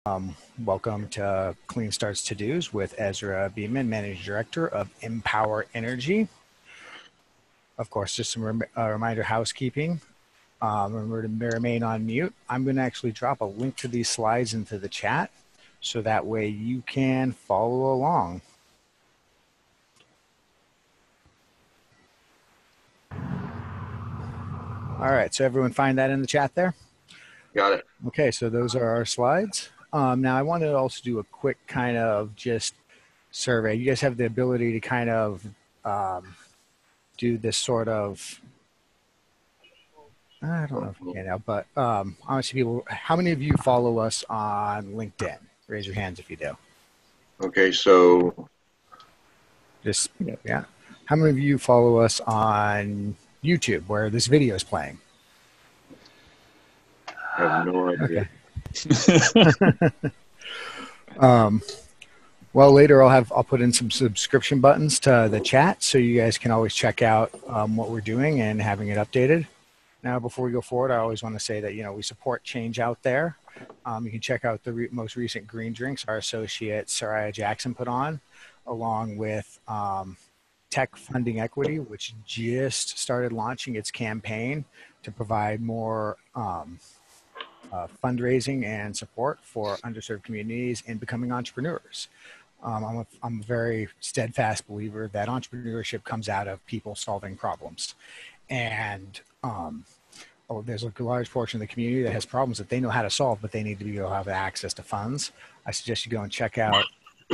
Welcome to CleanStart To Do's with Ezra Beeman, Managing Director of Empower Energy. Of course, just a reminder, housekeeping. Remember to remain on mute. I'm going to actually drop a link to these slides into the chat so that way you can follow along. All right, so everyone find that in the chat there? Got it. Okay, so those are our slides. Now I wanted to also do a quick kind of just survey. You guys have the ability to kind of do this sort of, I don't know if you can now, but honestly, people, how many of you follow us on LinkedIn? Raise your hands if you do. Okay, so Just, yeah. How many of you follow us on YouTube where this video is playing? I have no idea. Okay. Well, later I'll put in some subscription buttons to the chat so you guys can always check out what we're doing and having it updated. Now, before we go forward, I always want to say that, we support change out there. You can check out the most recent green drinks our associate Soraya Jackson put on, along with Tech Funding Equity, which just started launching its campaign to provide more fundraising and support for underserved communities in becoming entrepreneurs. I'm a very steadfast believer that entrepreneurship comes out of people solving problems. And there's a large portion of the community that has problems that they know how to solve, but they need to be able to have access to funds. I suggest you go and check out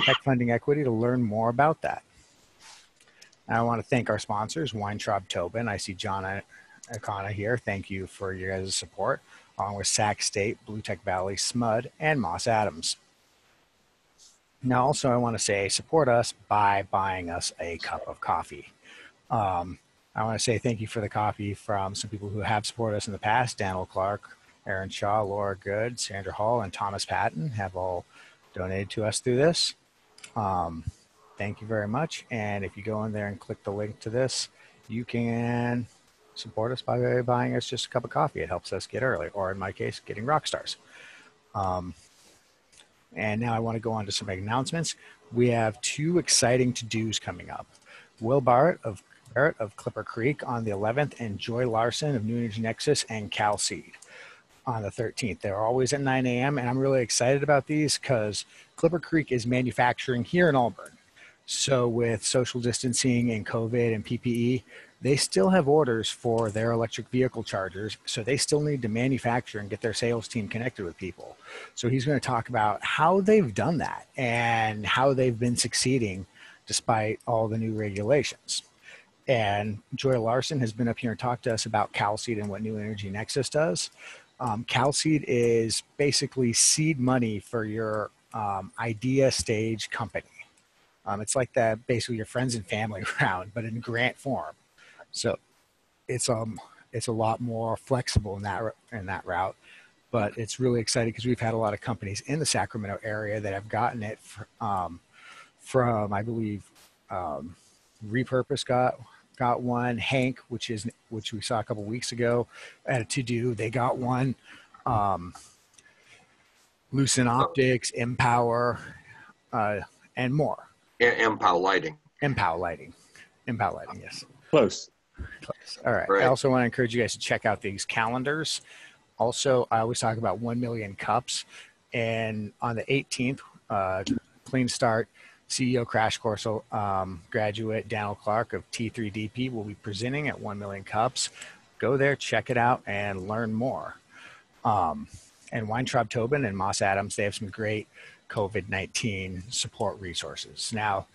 Tech Funding Equity to learn more about that. And I want to thank our sponsors, Weintraub Tobin. I see John Akana here. Thank you for your guys' support, along with Sac State, Blue Tech Valley, SMUD, and Moss Adams. Now, also, I want to say support us by buying us a cup of coffee. I want to say thank you for the coffee from some people who have supported us in the past. Daniel Clark, Aaron Shaw, Laura Good, Sandra Hall, and Thomas Patton have all donated to us through this. Thank you very much. And if you go in there and click the link to this, you can support us by buying us just a cup of coffee. It helps us get early, or in my case, getting rock stars. And now I want to go on to some announcements. We have two exciting to-dos coming up. Will Barrett of Clipper Creek on the 11th, and Joy Larson of New Energy Nexus and Cal Seed on the 13th. They're always at 9 a.m. and I'm really excited about these because Clipper Creek is manufacturing here in Auburn. So with social distancing and COVID and PPE, they still have orders for their electric vehicle chargers. So they still need to manufacture and get their sales team connected with people. So he's going to talk about how they've done that and how they've been succeeding despite all the new regulations. And Joy Larson has been up here and talked to us about Cal Seed and what New Energy Nexus does. Cal Seed is basically seed money for your idea stage company. It's like that, basically your friends and family round, but in grant form. So it's a lot more flexible in that route, but it's really exciting because we've had a lot of companies in the Sacramento area that have gotten it from I believe Repurpose got one. Hank, which we saw a couple weeks ago at a to-do, they got one. Lucent Optics, Empower, and more. Empower Lighting. Empower Lighting, yes. Close. All right. I also want to encourage you guys to check out these calendars. Also, I always talk about 1 million cups. And on the 18th, Clean Start CEO Crash Course graduate Daniel Clark of T3DP will be presenting at 1 million cups. Go there, check it out, and learn more. And Weintraub Tobin and Moss Adams, they have some great COVID-19 support resources. Now,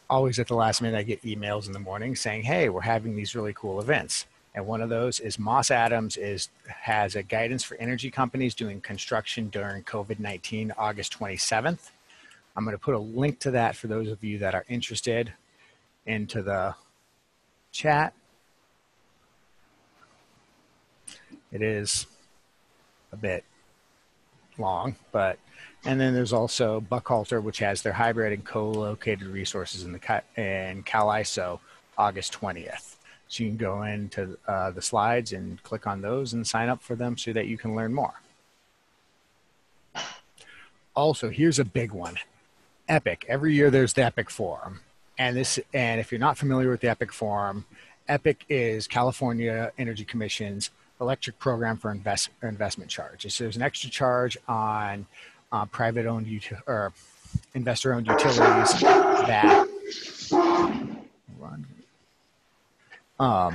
always at the last minute, I get emails in the morning saying, hey, we're having these really cool events. And one of those is Moss Adams has a guidance for energy companies doing construction during COVID-19, August 27th. I'm going to put a link to that for those of you that are interested into the chat. It is a bit long, and then there's also Buckhalter, which has their hybrid and co-located resources in Cal ISO, August 20th. So you can go into the slides and click on those and sign up for them so that you can learn more. Also, here's a big one. Epic. Every year there's the Epic Forum. And if you're not familiar with the Epic Forum, Epic is California Energy Commission's electric program for investment charges. So there's an extra charge on private-owned or investor-owned utilities that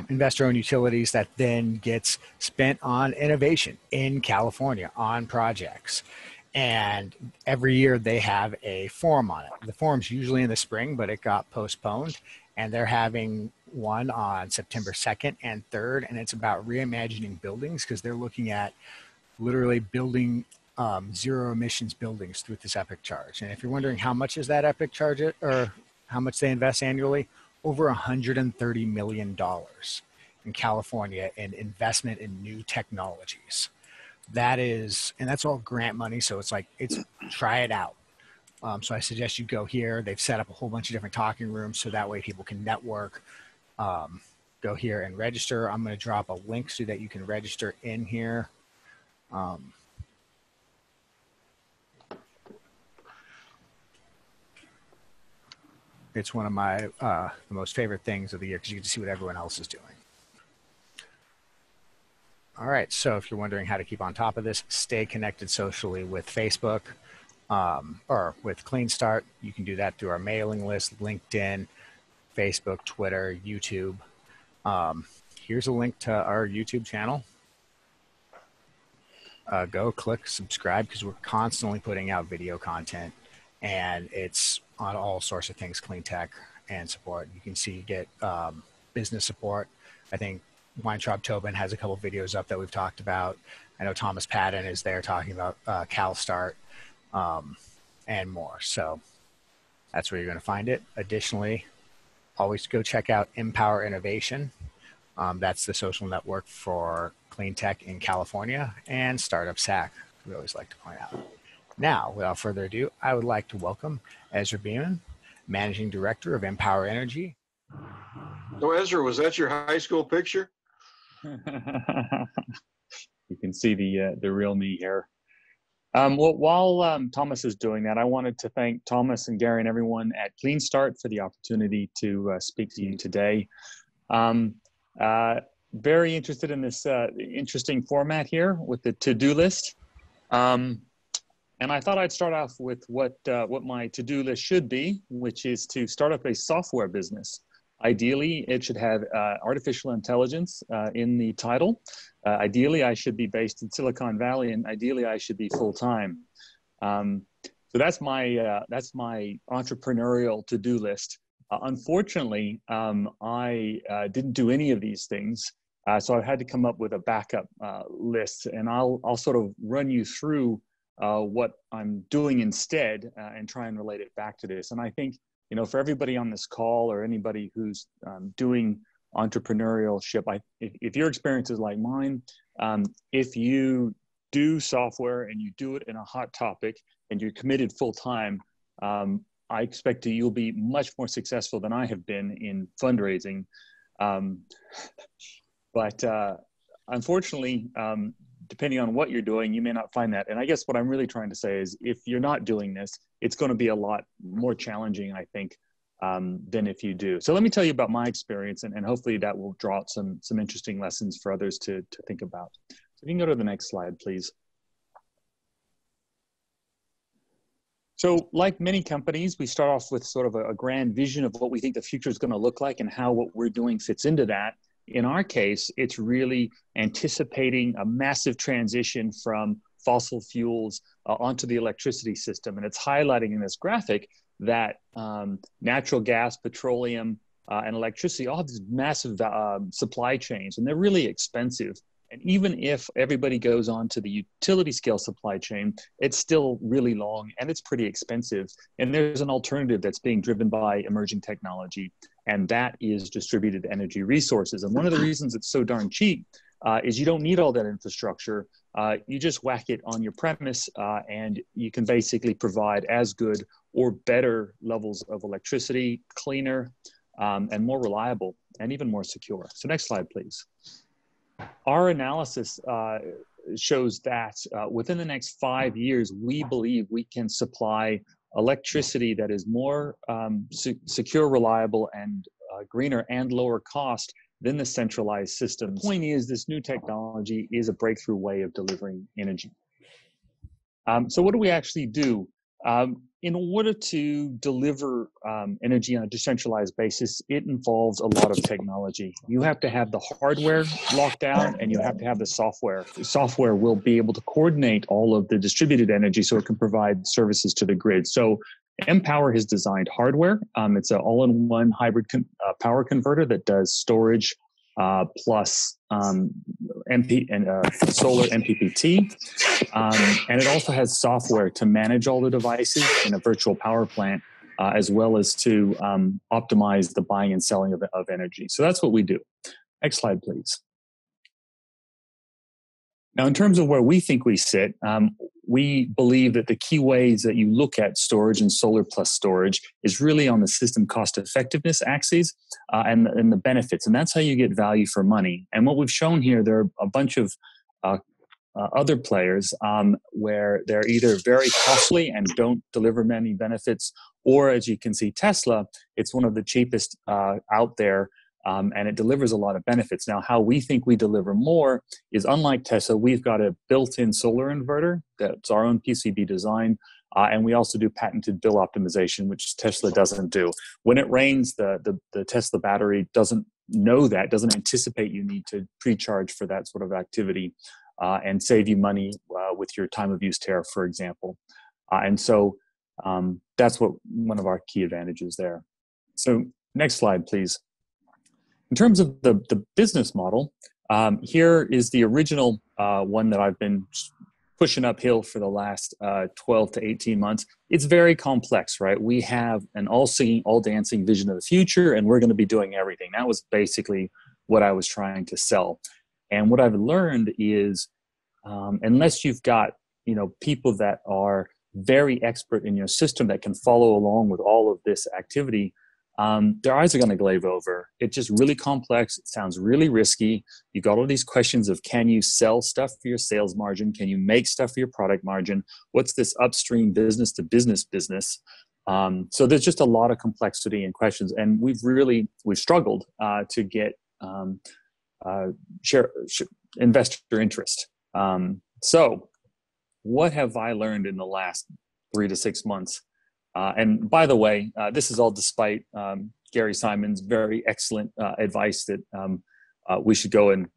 investor-owned utilities that then gets spent on innovation in California on projects. And every year they have a forum on it. The forum's usually in the spring, but it got postponed. And they're having one on September 2nd and 3rd. And it's about reimagining buildings because they're looking at literally building zero emissions buildings through this Epic charge. And if you're wondering how much is that Epic charge or how much they invest annually, over $130 million in California in investment in new technologies. That's all grant money. So it's try it out. So I suggest you go here. They've set up a whole bunch of different talking rooms so that way people can network. Go here and register. I'm going to drop a link so that you can register in here. It's one of my the most favorite things of the year because you get to see what everyone else is doing. All right, so if you're wondering how to keep on top of this, stay connected socially with Facebook or with CleanStart. You can do that through our mailing list, LinkedIn, Facebook, Twitter, YouTube. Here's a link to our YouTube channel. Go click subscribe because we're constantly putting out video content, and it's on all sorts of things, clean tech and support. You can see, get business support. I think Weintraub Tobin has a couple videos up that we've talked about. I know Thomas Patton is there talking about CalStart and more. So that's where you're going to find it. Additionally, always go check out Empower Innovation. That's the social network for clean tech in California, and Startup SAC, we always like to point out. Now, without further ado, I would like to welcome Ezra Beeman, Managing Director of Empower Energy. So Ezra, was that your high school picture? You can see the real me here. Well, while Thomas is doing that, I wanted to thank Thomas and Gary and everyone at CleanStart for the opportunity to speak to you today. Very interested in this interesting format here with the to-do list. And I thought I'd start off with what my to-do list should be, which is to start up a software business. Ideally, it should have artificial intelligence in the title. Ideally, I should be based in Silicon Valley, and ideally, I should be full-time. So that's my entrepreneurial to-do list. Unfortunately, I didn't do any of these things, so I've had to come up with a backup list, and I'll sort of run you through what I'm doing instead and try and relate it back to this. And I think, you know, for everybody on this call or anybody who's doing entrepreneurship, if your experience is like mine, if you do software and you do it in a hot topic and you're committed full time, I expect you'll be much more successful than I have been in fundraising. But unfortunately, depending on what you're doing, you may not find that. And I guess what I'm really trying to say is if you're not doing this, it's going to be a lot more challenging, I think, than if you do. So let me tell you about my experience, and hopefully that will draw out some interesting lessons for others to think about. So you can go to the next slide, please. So like many companies, we start off with sort of a grand vision of what we think the future is going to look like and how what we're doing fits into that. In our case, it's really anticipating a massive transition from fossil fuels onto the electricity system. And it's highlighting in this graphic that natural gas, petroleum, and electricity all have these massive supply chains, and they're really expensive. And even if everybody goes on to the utility scale supply chain, it's still really long and it's pretty expensive. And there's an alternative that's being driven by emerging technology, and that is distributed energy resources. And one of the reasons it's so darn cheap is you don't need all that infrastructure. You just whack it on your premise and you can basically provide as good or better levels of electricity, cleaner and more reliable and even more secure. So next slide, please. Our analysis shows that within the next 5 years, we believe we can supply electricity that is more secure, reliable, and greener and lower cost than the centralized system. The point is, this new technology is a breakthrough way of delivering energy. So what do we actually do? In order to deliver energy on a decentralized basis, it involves a lot of technology. You have to have the hardware locked down, and you have to have the software. The software will be able to coordinate all of the distributed energy so it can provide services to the grid. So Empower has designed hardware. It's an all-in-one hybrid power converter that does storage plus MP and solar MPPT. And it also has software to manage all the devices in a virtual power plant, as well as to optimize the buying and selling of energy. So that's what we do. Next slide, please. Now, in terms of where we think we sit, we believe that the key ways that you look at storage and solar plus storage is really on the system cost effectiveness axis and the benefits. And that's how you get value for money. And what we've shown here, there are a bunch of other players where they're either very costly and don't deliver many benefits, or as you can see, Tesla, it's one of the cheapest out there. And it delivers a lot of benefits. Now, how we think we deliver more is, unlike Tesla, we've got a built-in solar inverter that's our own PCB design, and we also do patented bill optimization, which Tesla doesn't do. When it rains, the Tesla battery doesn't know that, doesn't anticipate you need to pre-charge for that sort of activity, and save you money with your time of use tariff, for example. And so that's one of our key advantages there. So next slide, please. In terms of the business model, here is the original one that I've been pushing uphill for the last 12 to 18 months. It's very complex, right? We have an all-singing, all-dancing vision of the future, and we're going to be doing everything. That was basically what I was trying to sell. And what I've learned is, unless you've got people that are very expert in your system that can follow along with all of this activity, their eyes are going to glaze over. It's just really complex. It sounds really risky. You got all these questions of, can you sell stuff for your sales margin? Can you make stuff for your product margin? What's this upstream business to business? So there's just a lot of complexity and questions. And we've struggled to get investor interest. So what have I learned in the last 3 to 6 months? And by the way, this is all despite Gary Simon's very excellent advice that we should go and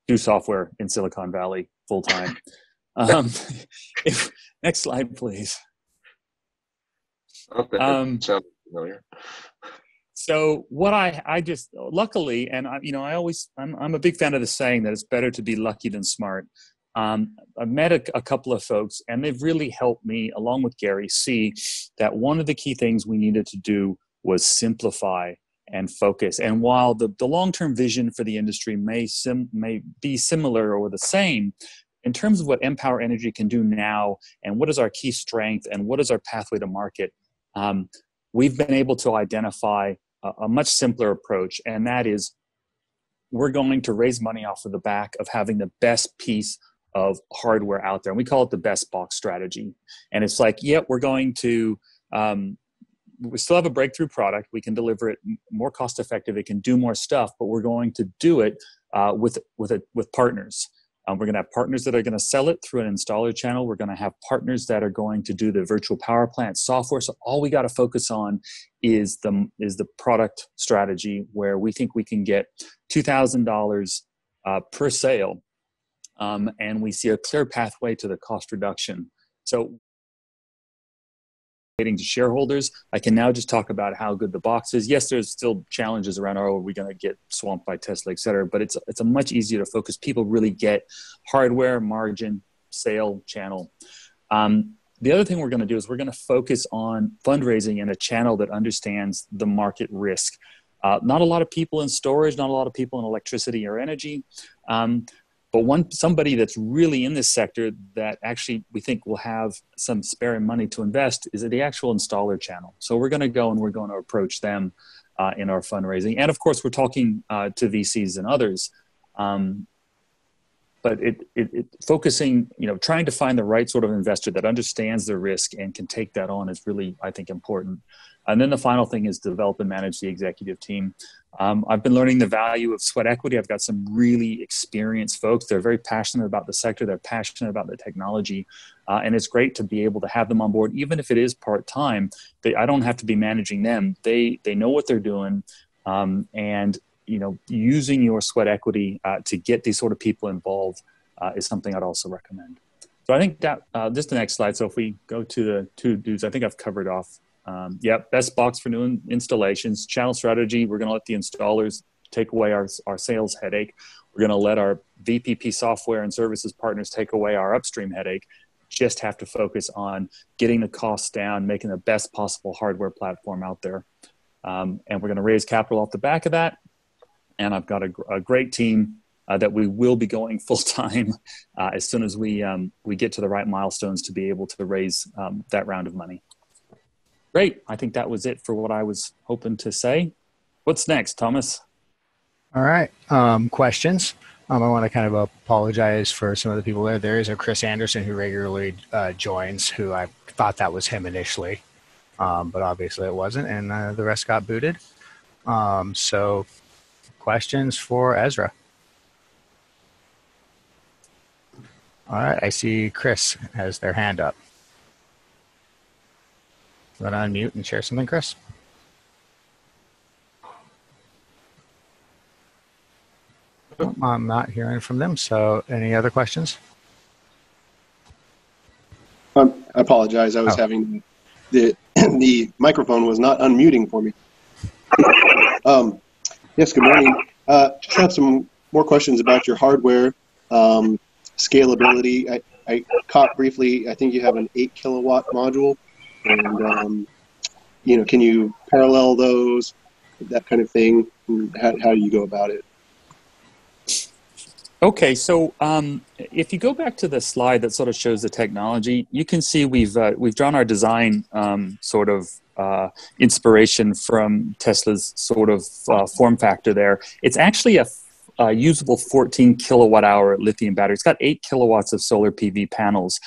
do software in Silicon Valley full time. Next slide, please. Okay. Sounds familiar. So what I just luckily, and I'm a big fan of the saying that it's better to be lucky than smart. I've met a couple of folks, and they've really helped me, along with Gary, see that one of the key things we needed to do was simplify and focus. And while the long-term vision for the industry may be similar or the same, in terms of what Empower Energy can do now, and what is our key strength, and what is our pathway to market, we've been able to identify a much simpler approach, and that is, we're going to raise money off of the back of having the best piece of hardware out there. And we call it the best box strategy. And it's like, we're going to, we still have a breakthrough product. We can deliver it more cost effective. It can do more stuff, but we're going to do it with partners. We're going to have partners that are going to sell it through an installer channel. We're going to have partners that are going to do the virtual power plant software. So all we got to focus on is the product strategy, where we think we can get $2,000 per sale. And we see a clear pathway to the cost reduction. So to shareholders, I can now just talk about how good the box is. Yes, there's still challenges around, are we going to get swamped by Tesla, et cetera, but it's a much easier to focus. People really get hardware, margin, sale, channel. The other thing we're going to do is we're going to focus on fundraising in a channel that understands the market risk. Not a lot of people in storage, not a lot of people in electricity or energy. But somebody that's really in this sector that actually we think will have some spare money to invest is the actual installer channel. So we're going to go and we're going to approach them in our fundraising. And of course, we're talking to VCs and others. but it focusing, trying to find the right sort of investor that understands the risk and can take that on is really, I think, important. And then the final thing is develop and manage the executive team. I've been learning the value of sweat equity. I've got some really experienced folks. They're very passionate about the sector. They're passionate about the technology. And it's great to be able to have them on board, even if it is part-time. I don't have to be managing them. They know what they're doing. And using your sweat equity to get these sort of people involved is something I'd also recommend. So I think that just the next slide. So if we go to the to-dos, I think I've covered off. Best box for new installations. Channel strategy, we're going to let the installers take away our sales headache. We're going to let our VPP software and services partners take away our upstream headache. Just have to focus on getting the costs down, making the best possible hardware platform out there. And we're going to raise capital off the back of that. And I've got a great team that we will be going full-time as soon as we get to the right milestones to be able to raise that round of money. Great. I think that was it for what I was hoping to say. What's next, Thomas? All right. Questions. I want to kind of apologize for some of the people there. There is a Chris Anderson who regularly joins, who I thought that was him initially, but obviously it wasn't, and the rest got booted. So questions for Ezra? All right. I see Chris has their hand up. Want to unmute and share something, Chris? Oh, I'm not hearing from them. So any other questions? I apologize. I was having the microphone was not unmuting for me. Yes, good morning. Just have some more questions about your hardware scalability. I caught briefly, I think you have an 8 kilowatt module. And, can you parallel those, that kind of thing? How do you go about it? Okay, so if you go back to the slide that sort of shows the technology, you can see we've drawn our design sort of inspiration from Tesla's sort of form factor there. It's actually a usable 14 kilowatt hour lithium battery. It's got 8 kilowatts of solar PV panels.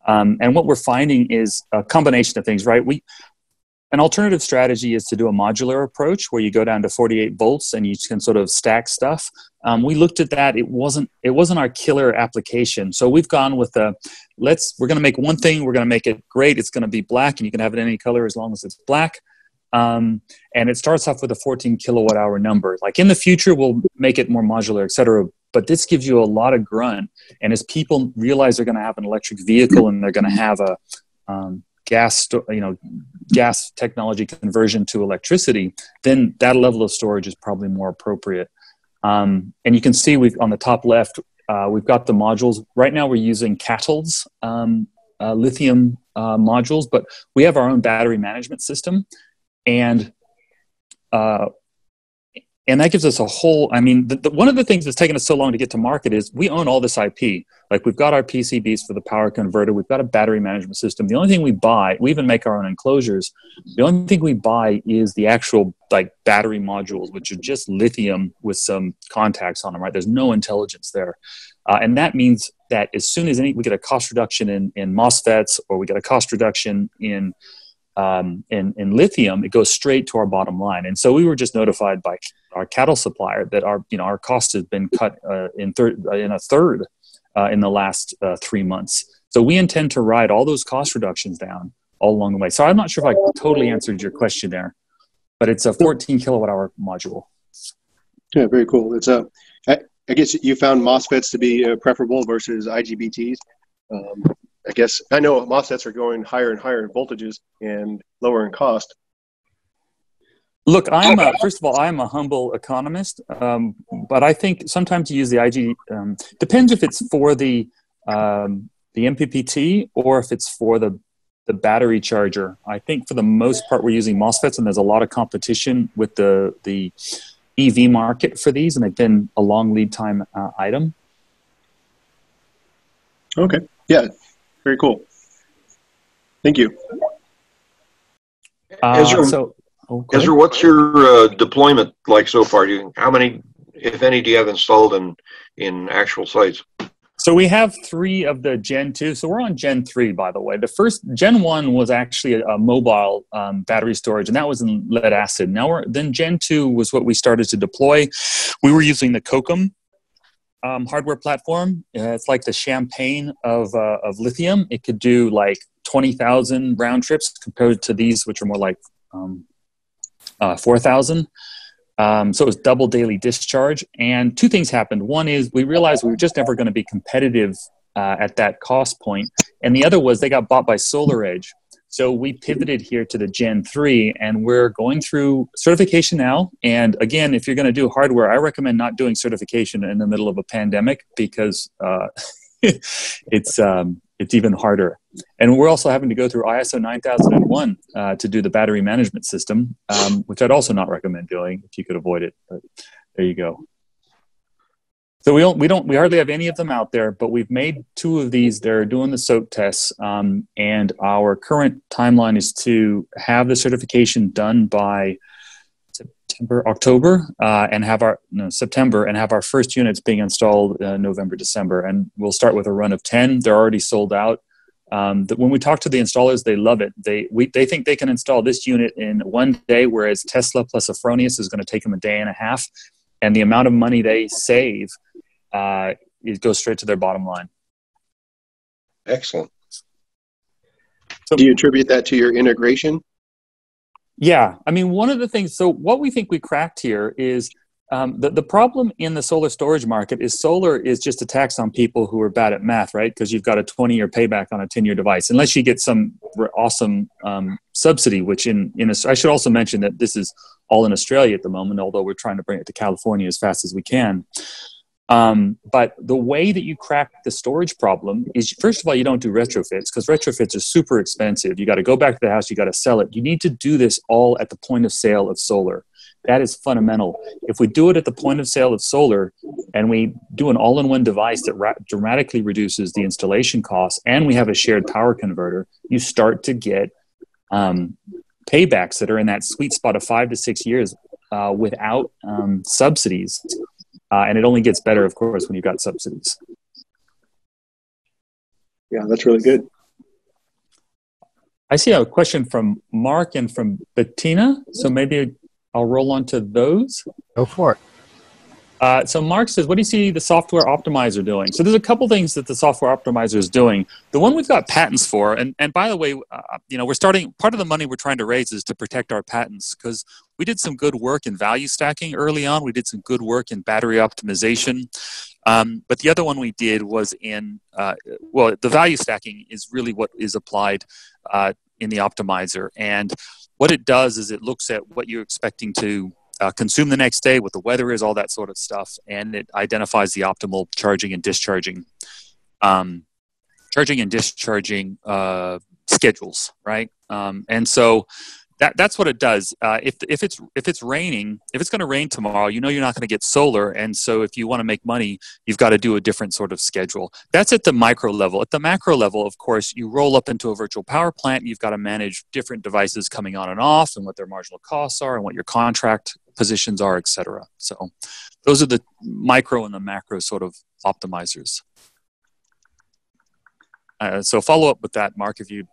And what we're finding is a combination of things, right? An alternative strategy is to do a modular approach where you go down to 48 volts and you can sort of stack stuff. We looked at that. It wasn't our killer application. So we've gone with we're going to make one thing. We're going to make it great. It's going to be black and you can have it any color as long as it's black. And it starts off with a 14 kilowatt hour number. Like in the future, we'll make it more modular, et cetera. But this gives you a lot of grunt. And as people realize they're going to have an electric vehicle and they're going to have a gas technology conversion to electricity, then that level of storage is probably more appropriate. And you can see on the top left, we've got the modules. Right now we're using Cattle's lithium modules, but we have our own battery management system. And that gives us a whole, one of the things that's taken us so long to get to market is we own all this IP. Like we've got our PCBs for the power converter. We've got a battery management system. The only thing we buy, we even make our own enclosures. The only thing we buy is the actual battery modules, which are just lithium with some contacts on them, right? There's no intelligence there. And that means that as soon as we get a cost reduction in MOSFETs or we get a cost reduction in lithium, it goes straight to our bottom line. And so we were just notified by our cattle supplier that our cost has been cut in a third in the last 3 months. So we intend to ride all those cost reductions down all along the way. So I'm not sure if I totally answered your question there, but it's a 14 kilowatt hour module. Yeah, very cool. It's I guess you found MOSFETs to be preferable versus IGBTs. I guess I know MOSFETs are going higher and higher in voltages and lower in cost. Look, first of all, I'm a humble economist, but I think sometimes you use the IG. Depends if it's for the MPPT or if it's for the battery charger. I think for the most part we're using MOSFETs, and there's a lot of competition with the EV market for these, and they've been a long lead time item. Okay. Yeah. Very cool. Thank you. Ezra, what's your deployment like so far? How many, if any, do you have installed in actual sites? So we have 3 of the Gen 2. So we're on Gen 3, by the way. The first Gen 1 was actually a mobile battery storage, and that was in lead acid. Then Gen 2 was what we started to deploy. We were using the Kokum hardware platform. It's like the champagne of lithium. It could do like 20,000 round trips compared to these, which are more like 4,000. So it was double daily discharge. And 2 things happened. One is we realized we were just never going to be competitive at that cost point. And the other was they got bought by SolarEdge. So we pivoted here to the Gen 3, and we're going through certification now. And again, if you're going to do hardware, I recommend not doing certification in the middle of a pandemic because it's even harder. And we're also having to go through ISO 9001 to do the battery management system, which I'd also not recommend doing if you could avoid it. But there you go. So we hardly have any of them out there, but we've made 2 of these. They're doing the soak tests, and our current timeline is to have the certification done by October, and have September, and have our first units being installed November, December, and we'll start with a run of 10. They're already sold out. When we talk to the installers, they love it. They think they can install this unit in 1 day, whereas Tesla plus Afronius is going to take them a day and a half, and the amount of money they save, it goes straight to their bottom line. Excellent. So, do you attribute that to your integration? Yeah, I mean, one of the things, so what we think we cracked here is the problem in the solar storage market is solar is just a tax on people who are bad at math, right? Because you've got a 20-year payback on a 10-year device, unless you get some awesome subsidy, which I should also mention that this is all in Australia at the moment, although we're trying to bring it to California as fast as we can. But the way that you crack the storage problem is, first of all, you don't do retrofits, because retrofits are super expensive. You got to go back to the house, you got to sell it. You need to do this all at the point of sale of solar. That is fundamental. If we do it at the point of sale of solar, and we do an all-in-one device that dramatically reduces the installation costs, and we have a shared power converter, you start to get paybacks that are in that sweet spot of 5 to 6 years without subsidies. And it only gets better, of course, when you've got subsidies. Yeah, that's really good. I see a question from Mark and from Bettina, so maybe I'll roll on to those. Go for it. So Mark says, what do you see the software optimizer doing? So there's a couple things that the software optimizer is doing. The one we've got patents for, and by the way, we're starting, part of the money we're trying to raise is to protect our patents, because we did some good work in value stacking early on. We did some good work in battery optimization. But the other one we did was in, the value stacking is really what is applied in the optimizer. And what it does is it looks at what you're expecting to consume the next day, what the weather is, all that sort of stuff, and it identifies the optimal charging and discharging schedules, right? And so that's what it does. If it's raining, if it's going to rain tomorrow, you're not going to get solar, and so if you want to make money, you've got to do a different sort of schedule. That's at the micro level. At the macro level, of course, you roll up into a virtual power plant. You've got to manage different devices coming on and off, and what their marginal costs are, and what your contract positions are, etc. So those are the micro and the macro sort of optimizers. So follow up with that, Mark, if you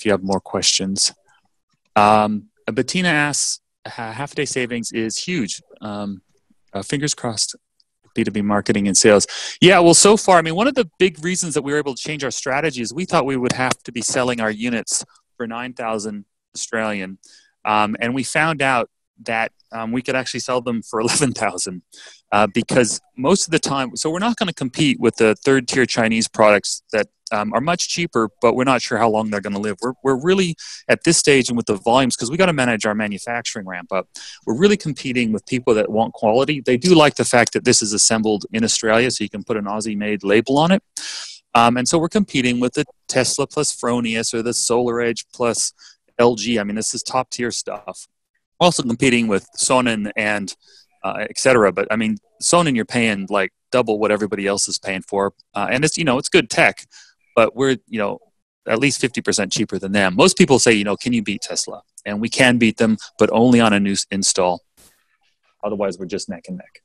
have more questions. Bettina asks, half a day savings is huge. Fingers crossed, B2B marketing and sales. Yeah, well, so far, I mean, one of the big reasons that we were able to change our strategy is we thought we would have to be selling our units for 9,000 Australian. And we found out that we could actually sell them for 11,000 because most of the time, so we're not going to compete with the third tier Chinese products that are much cheaper, but we're not sure how long they're going to live. We're really at this stage, and with the volumes, because we got to manage our manufacturing ramp up, we're really competing with people that want quality. They do like the fact that this is assembled in Australia, so you can put an Aussie-made label on it. And so we're competing with the Tesla plus Fronius or the SolarEdge plus LG. I mean, this is top tier stuff. Also competing with Sonnen and et cetera. But I mean, Sonnen, you're paying like double what everybody else is paying for. And it's, it's good tech, but we're, at least 50% cheaper than them. Most people say, can you beat Tesla? And we can beat them, but only on a new install. Otherwise, we're just neck and neck.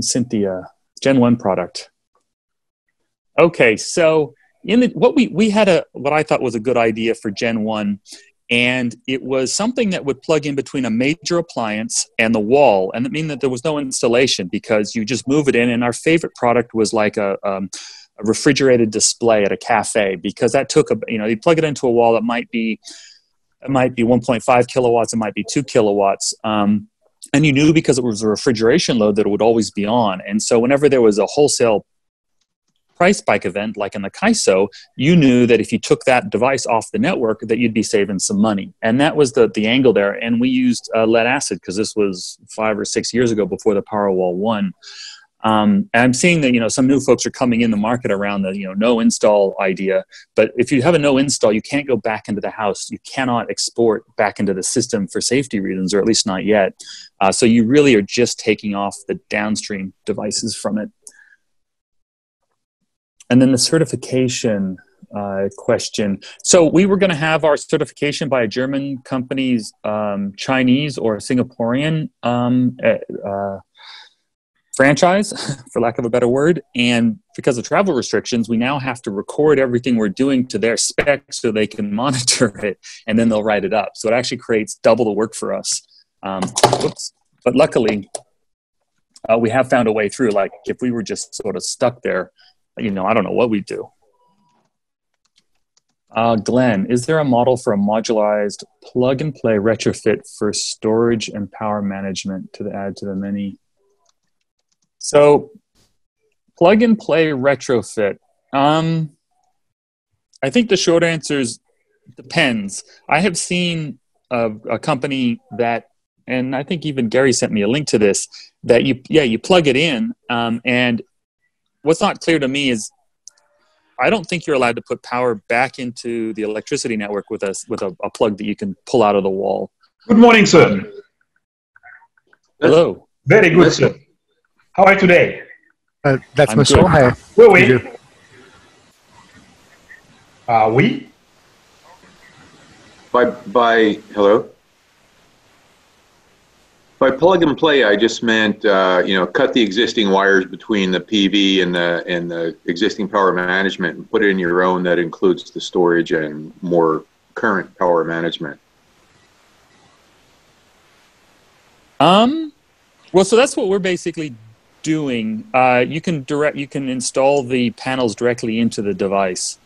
Cynthia, Gen 1 product. Okay, so we had what I thought was a good idea for Gen 1, and it was something that would plug in between a major appliance and the wall, and it meant that there was no installation because you just move it in. And our favorite product was like a refrigerated display at a cafe, because that took you plug it into a wall. It might be 1.5 kilowatts, it might be 2 kilowatts. And you knew because it was a refrigeration load that it would always be on. And so whenever there was a wholesale price spike event, like in the CAISO, you knew that if you took that device off the network, that you'd be saving some money. And that was the angle there. And we used lead acid because this was 5 or 6 years ago before the Powerwall 1. And I'm seeing that, some new folks are coming in the market around the, no install idea. But if you have a no install, you can't go back into the house. You cannot export back into the system for safety reasons, or at least not yet. So you really are just taking off the downstream devices from it. And then the certification question. So we were going to have our certification by a German company's Chinese or Singaporean franchise, for lack of a better word. And because of travel restrictions, we now have to record everything we're doing to their specs so they can monitor it, and then they'll write it up. So it actually creates double the work for us. But luckily, we have found a way through. Like if we were just sort of stuck there, I don't know what we'd do. Glenn, is there a model for a modularized plug-and-play retrofit for storage and power management to add to the mini? So, plug-and-play retrofit. I think the short answer is depends. I have seen a company that, and I think even Gary sent me a link to this, that you plug it in, and what's not clear to me is I don't think you're allowed to put power back into the electricity network with a plug that you can pull out of the wall. Good morning, sir. Hello. Very good, sir. How are you today? That's Mr. Hi. Oui. Oui. Hello? By plug and play, I just meant, cut the existing wires between the PV and the existing power management and put it in your own that includes the storage and more current power management. Well, so that's what we're basically doing. You can install the panels directly into the device.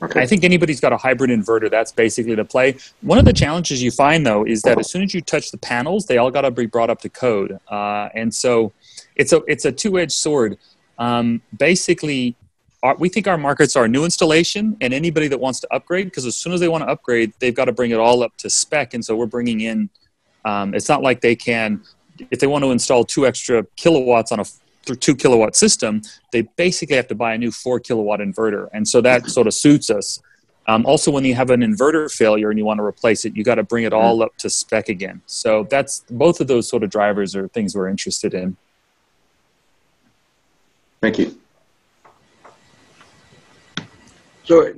Okay. I think anybody's got a hybrid inverter, that's basically the play. One of the challenges you find, though, is that as soon as you touch the panels, they all got to be brought up to code. And so it's a two-edged sword. Basically, we think our markets are new installation and anybody that wants to upgrade, because as soon as they want to upgrade, they've got to bring it all up to spec. And so we're bringing in, it's not like they can, if they want to install 2 extra kilowatts on a 2 kilowatt system, they basically have to buy a new 4 kilowatt inverter. And so that sort of suits us. Also, when you have an inverter failure and you want to replace it, you got to bring it all up to spec again. So that's both of those sort of drivers are things we're interested in. Thank you. So,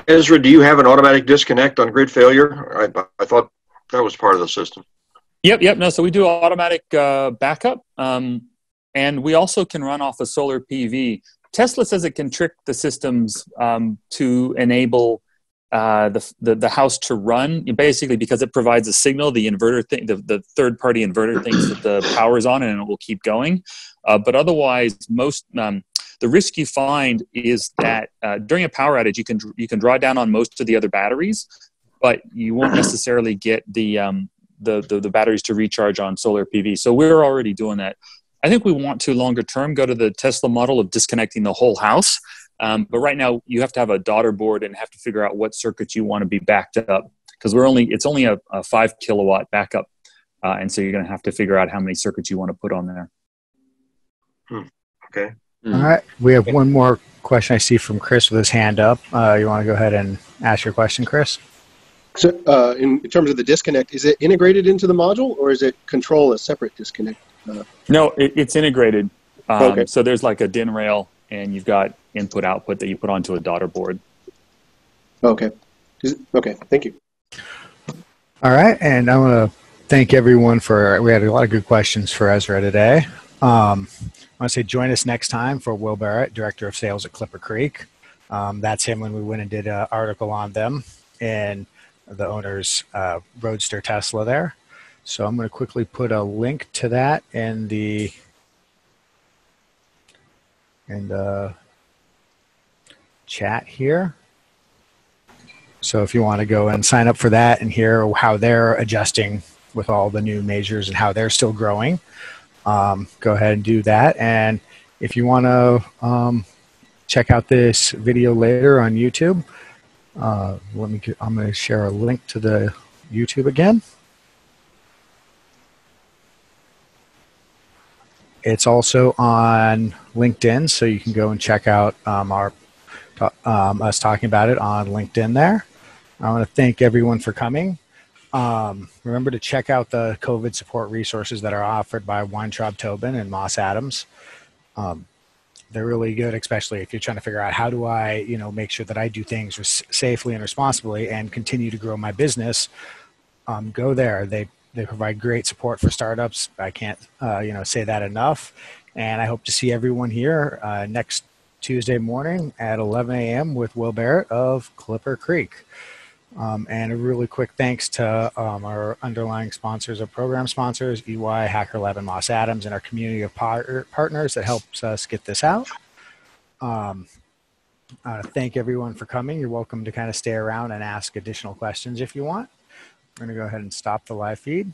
Ezra, do you have an automatic disconnect on grid failure? I thought that was part of the system. Yep. No, so we do automatic backup. And we also can run off of solar PV. Tesla says it can trick the systems to enable the house to run, basically because it provides a signal. The inverter the third-party inverter thinks that the power is on and it will keep going. But otherwise, the risk you find is that during a power outage, you can draw down on most of the other batteries, but you won't necessarily get the batteries to recharge on solar PV. So we're already doing that. I think we want to longer term go to the Tesla model of disconnecting the whole house. But right now you have to have a daughter board and have to figure out what circuits you want to be backed up, because it's only a 5 kilowatt backup. And so you're going to have to figure out how many circuits you want to put on there. Okay. All right. We have one more question I see from Chris with his hand up. You want to go ahead and ask your question, Chris? So in terms of the disconnect, is it integrated into the module or is it control a separate disconnect? No, it's integrated. Okay. So there's like a DIN rail, and you've got input-output that you put onto a daughter board. Okay. Okay, thank you. All right, and I want to thank everyone we had a lot of good questions for Ezra today. want to say join us next time for Will Barrett, Director of Sales at Clipper Creek. That's him when we went and did an article on them and the owner's Roadster Tesla there. So I'm going to quickly put a link to that in the chat here. So if you want to go and sign up for that and hear how they're adjusting with all the new measures and how they're still growing, go ahead and do that. And if you want to check out this video later on YouTube, I'm going to share a link to the YouTube again. It's also on LinkedIn, so you can go and check out us talking about it on LinkedIn there. I want to thank everyone for coming. Remember to check out the COVID support resources that are offered by Weintraub Tobin and Moss Adams. They're really good, especially if you're trying to figure out how do I, make sure that I do things safely and responsibly and continue to grow my business. Go there. They provide great support for startups. I can't, say that enough. And I hope to see everyone here next Tuesday morning at 11 a.m. with Will Barrett of Clipper Creek. And a really quick thanks to our underlying sponsors, our program sponsors, EY, Hacker Lab, and Moss Adams, and our community of partners that helps us get this out. Thank everyone for coming. You're welcome to kind of stay around and ask additional questions if you want. I'm going to go ahead and stop the live feed.